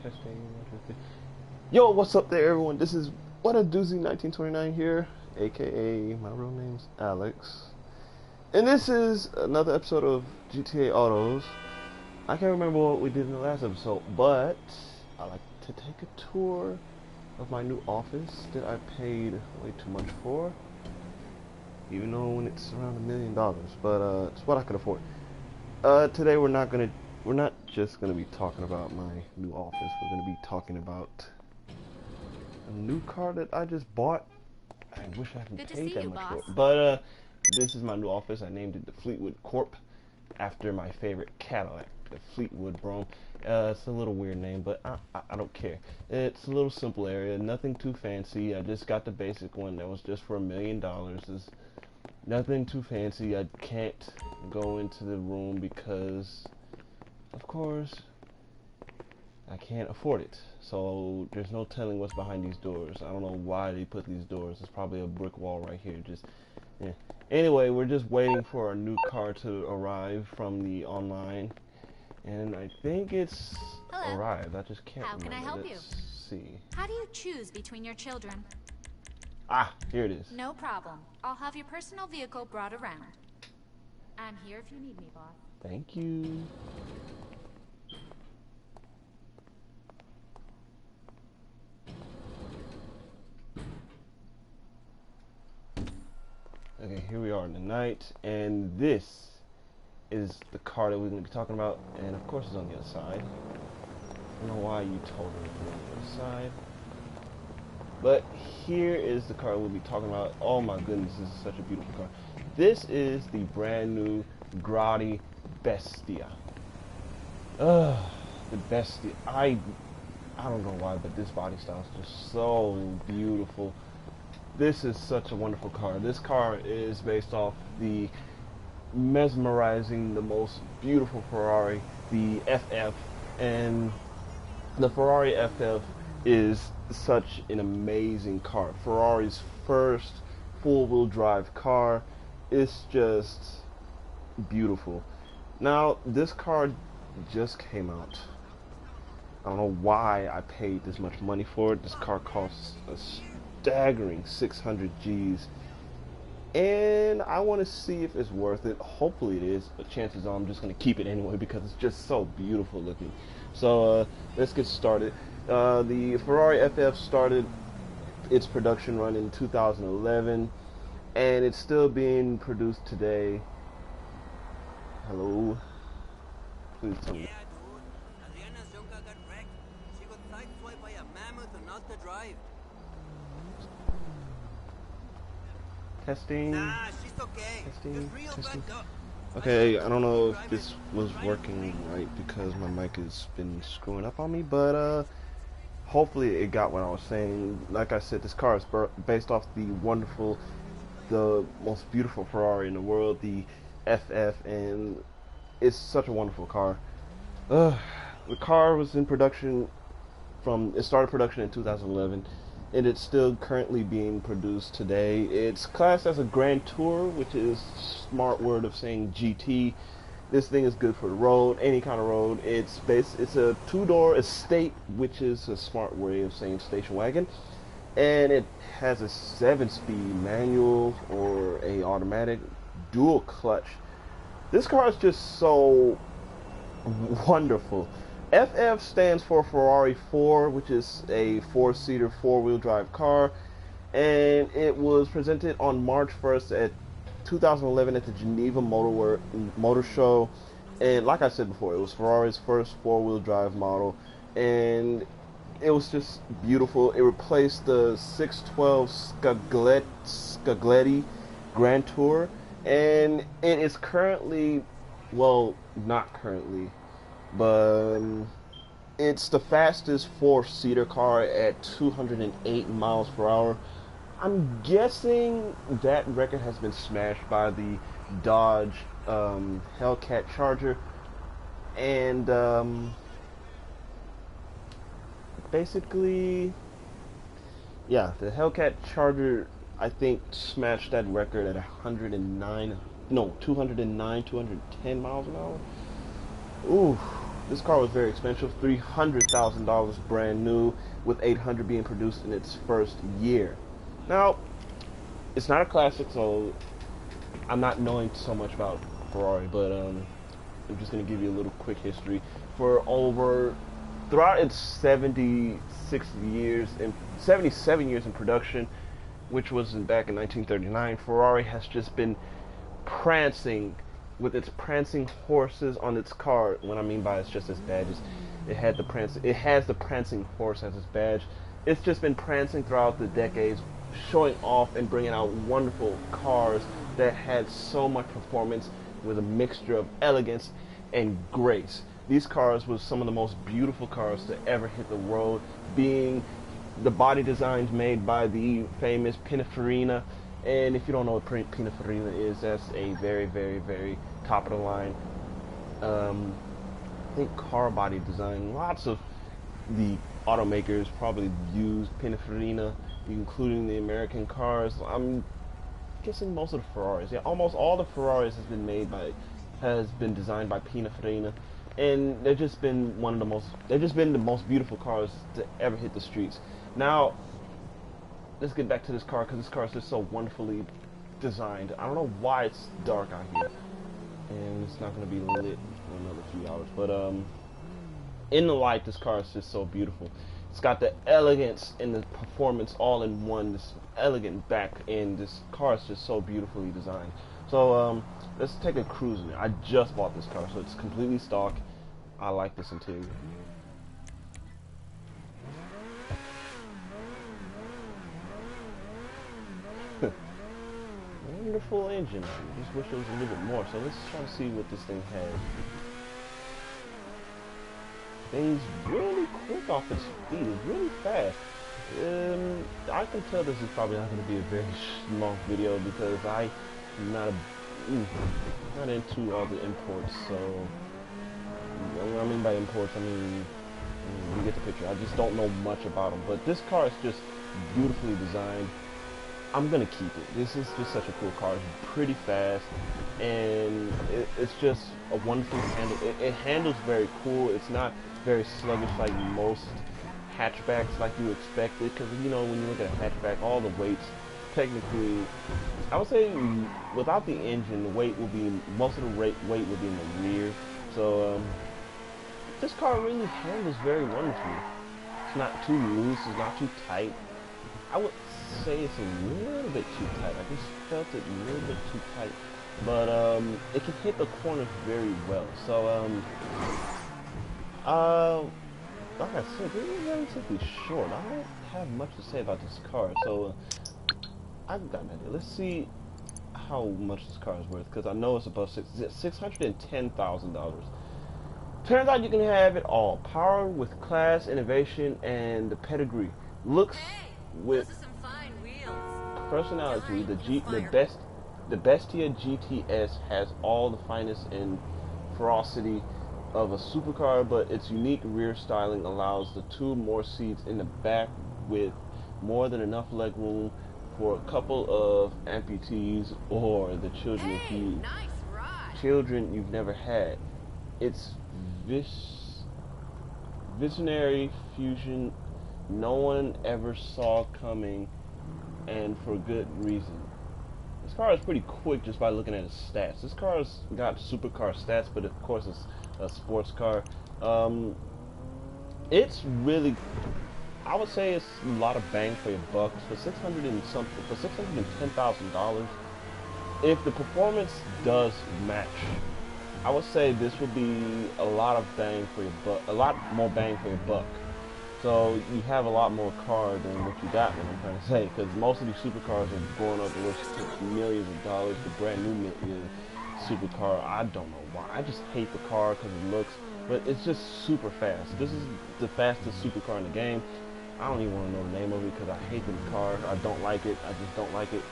Testing. Yo, what's up there, everyone? This is What a Doozy 1929 here, aka my real name's Alex, and this is another episode of GTA Autos. I can't remember what we did in the last episode, but I like to take a tour of my new office that I paid way too much for, even though when it's around $1 million. But it's what I could afford. Today we're not just gonna be talking about my new office. We're gonna be talking about a new car that I just bought. I wish I hadn't paid that much for it. But this is my new office. I named it the Fleetwood Corp after my favorite Cadillac, the Fleetwood Brougham. It's a little weird name, but I don't care. It's a little simple area, nothing too fancy. I just got the basic one that was just for $1 million. It's nothing too fancy. I can't go into the room because, of course, I can't afford it. So there's no telling what's behind these doors. I don't know why they put these doors. It's probably a brick wall right here. Just yeah. Anyway, we're just waiting for our new car to arrive from the online, and I think it's arrived. I just can't remember. How can I help you? See. How do you choose between your children? Ah, here it is. No problem. I'll have your personal vehicle brought around. I'm here if you need me, boss. Thank you. Okay, here we are in the night, and this is the car that we're going to be talking about, and of course it's on the other side. I don't know why you told her to be on the other side. But here is the car we'll be talking about. Oh my goodness, this is such a beautiful car. This is the brand new Grotti Bestia. The Bestia. I don't know why, but this body style is just so beautiful. This is such a wonderful car. This car is based off the mesmerizing, the most beautiful Ferrari, the FF, and the Ferrari FF is such an amazing car. Ferrari's first full-wheel drive car. It's just beautiful. Now, this car just came out. I don't know why I paid this much money for it. This car costs a staggering 600 G's, and I want to see if it's worth it. Hopefully it is, but chances are I'm just going to keep it anyway because it's just so beautiful looking. So let's get started. The Ferrari FF started its production run in 2011, and it's still being produced today. Hello? Please tell me. Yeah, dude. Adriana's Junker got wrecked. She got sideswiped by a mammoth and not to drive. Testing. Nah, she's okay. Testing. Just real Testing. banged up. Okay, I don't know if this was working right because my mic has been screwing up on me, but hopefully it got what I was saying. Like I said, this car is based off the most beautiful Ferrari in the world, the FF, and it's such a wonderful car. The car was in production it started production in 2011, and it's still currently being produced today. It's classed as a Grand Tour, which is smart word of saying GT. This thing is good for the road, any kind of road. It's a two-door estate, which is a smart way of saying station wagon, and it has a 7-speed manual or a automatic dual clutch. This car is just so wonderful. FF stands for Ferrari 4, which is a 4-seater, 4-wheel drive car, and it was presented on March 1st at 2011 at the Geneva Motor Show. And like I said before, it was Ferrari's first 4-wheel drive model, and it was just beautiful. It replaced the 612 Scaglietti Grand Tour, and it is currently, well, not currently, but it's the fastest 4-seater car at 208 miles per hour. I'm guessing that record has been smashed by the Dodge Hellcat Charger, and basically, yeah, the Hellcat Charger I think smashed that record at 210 miles an hour. Ooh, This car was very expensive, $300,000 brand new, with 800 being produced in its first year. Now, it's not a classic, so I'm not knowing so much about Ferrari, but I'm just going to give you a little quick history. Throughout its 77 years in production, which was back in 1939, Ferrari has just been prancing with its prancing horses on its car. What I mean by it's just its badges. It has the prancing horse as its badge. It's just been prancing throughout the decades, showing off and bringing out wonderful cars that had so much performance with a mixture of elegance and grace. These cars were some of the most beautiful cars to ever hit the road, being the body designs made by the famous Pininfarina. And if you don't know what Pininfarina is, that's a very, very, very top of the line, I think, car body design. Lots of the automakers probably use Pininfarina, including the American cars. I'm guessing most of the Ferraris. Yeah, almost all the Ferraris has been designed by Pininfarina, and they've just been the most beautiful cars to ever hit the streets. Now, let's get back to this car, because this car is just so wonderfully designed. I don't know why it's dark out here, and it's not going to be lit for another few hours, but in the light, this car is just so beautiful. It's got the elegance and the performance all in one, this elegant back end. This car is just so beautifully designed. So let's take a cruise in it. I just bought this car, so it's completely stock. I like this interior. Wonderful engine. I just wish it was a little bit more. So let's try to see what this thing has. Things really quick off its speed. It's really fast. I can tell this is probably not going to be a very long video, because I'm not into all the imports. So what I mean by imports, I mean, you get the picture. I just don't know much about them. But this car is just beautifully designed. I'm gonna keep it. This is just such a cool car. It's pretty fast, and it's just a wonderful handle. It handles very cool. It's not very sluggish like most hatchbacks like you expected, because you know, when you look at a hatchback, all the weights, technically, I would say without the engine, the weight will be, most of the weight will be in the rear. So this car really handles very wonderfully. It's not too loose. It's not too tight. I would say it's a little bit too tight. I just felt it a little bit too tight, but it can hit the corners very well. So like I said, this is relatively short. I don't have much to say about this car, so I've got an idea. Let's see how much this car is worth, because I know it's above $610,000. Turns out you can have it all: power with class, innovation, and the pedigree. Looks with personality. The Bestia GTS has all the finest in ferocity of a supercar, but its unique rear styling allows the 2 more seats in the back, with more than enough leg room for a couple of amputees or the children you've never had. It's visionary fusion no one ever saw coming, and for good reason. This car is pretty quick just by looking at its stats. This car's got supercar stats, but of course it's a sports car. It's really, I would say it's a lot of bang for your buck for $610,000. If the performance does match, I would say this would be a lot of bang for your buck, a lot more bang for your buck. So you have a lot more car than what you got, what I'm trying to say, because most of these supercars are going up to millions of dollars. The brand new supercar, I don't know why. I just hate the car because it looks, but it's just super fast. This is the fastest supercar in the game. I don't even want to know the name of it because I hate the car. I don't like it. I just don't like it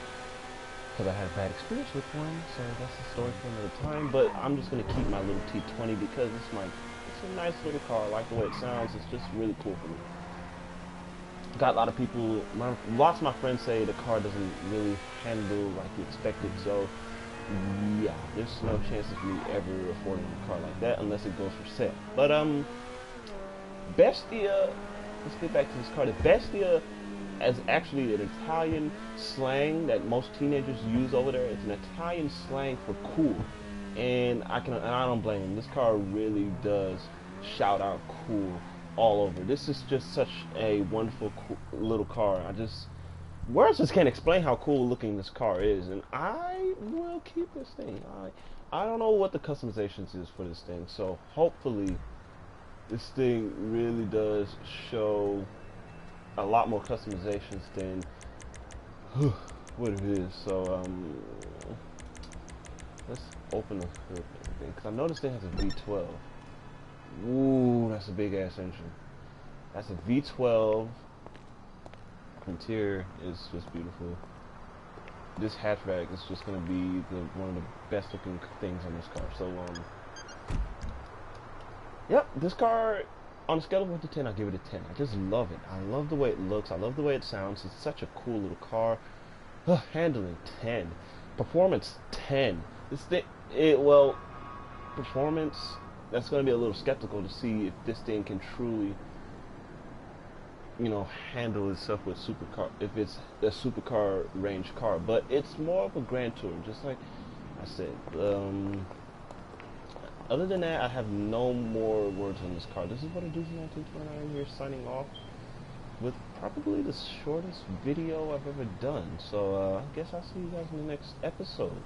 because I had a bad experience with one. So that's a story for another time. But I'm just gonna keep my little T20 because it's a nice little car. I like the way it sounds. It's just really cool for me. Got a lot of people, lots of my friends say the car doesn't really handle like you expected. So yeah, there's no chance of me ever affording a car like that unless it goes for sale. But Bestia. Let's get back to this car. The Bestia is actually an Italian slang that most teenagers use over there. It's an Italian slang for cool, and I don't blame them. This car really does shout out cool all over. This is just such a wonderful cool little car. Words just can't explain how cool looking this car is, and I will keep this thing. I don't know what the customizations is for this thing, so hopefully this thing really does show a lot more customizations than what it is. So let's open the hood because I noticed it has a V12. Ooh, that's a big ass engine. That's a V12. Interior is just beautiful. This hatchback is just gonna be one of the best looking things on this car. So yep, this car on a scale of 1 to 10, I give it a 10. I just love it. I love the way it looks. I love the way it sounds. It's such a cool little car. Handling 10, performance 10. This thing, performance. That's gonna be a little skeptical to see if this thing can truly, handle itself with supercar, if it's a supercar range car, but it's more of a grand tour, just like I said. Other than that, I have no more words on this car. This is what I do in 1929 here, signing off with probably the shortest video I've ever done. So I guess I'll see you guys in the next episode.